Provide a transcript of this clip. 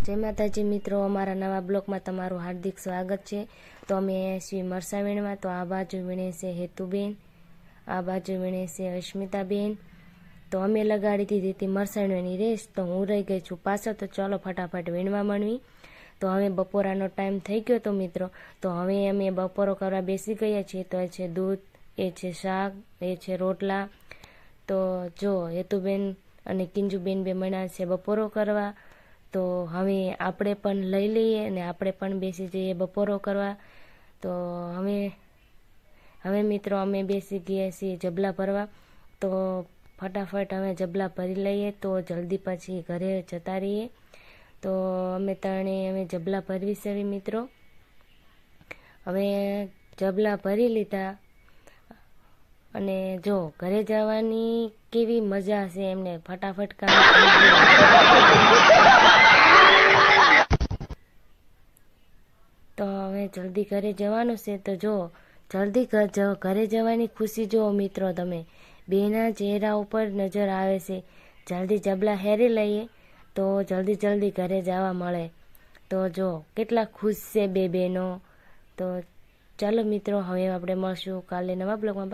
जय माताजी मित्रों, अमारा नवा ब्लॉग में तमारू हार्दिक स्वागत है। तो अमे श्री मरसा वीणवा, तो आ बाजू वीणे से हेतुबेन, आ बाजू वीणे से अस्मिताबेन। तो अमे लगाड़ी दीधी थी मरसा वीणवानी रेस, तो हूँ रही गई छूँ पाछळ। तो चलो फटाफट वीणवा मळवी। तो हवे बपोरानो टाइम थई गयो तो मित्रों, तो हवे अमे बपोरो करवा बेसी गया छीए। तो ए छे दूध, ए छे शाक, ए छे रोटला। तो जो हेतुबेन अने किंजुबेन बे मळ्या छे बपोरो करवा। तो हवे आपणे पण लई लईए ने आपणे पण बेसी जईए बपोरो करवा। तो हवे मित्रों अमे बेसी गया छीए जबला भरवा। तो फटाफट हवे जबला भरी लईए तो जल्दी पछी घरे जता रहीए। तो अमे तणे हवे जबला भरवी छे मित्रों। हवे जबला भरी लीधा अने जो घरे जवानी केवी मजा छे एमने फटाफट काम थई गयुं। तो हवे जल्दी घरे जवानुं छे। तो जो जल्दी घरे जवानी खुशी जो मित्रों तमे बेना चेहरा पर नजर आवे छे। जल्दी जबला हेरी लईए तो जल्दी जल्दी घरे जवा मळे। तो जो केटला खुश छे बे बेनो। तो चलो मित्रों, हवे आपणे मळशुं काले नवा ब्लॉग में।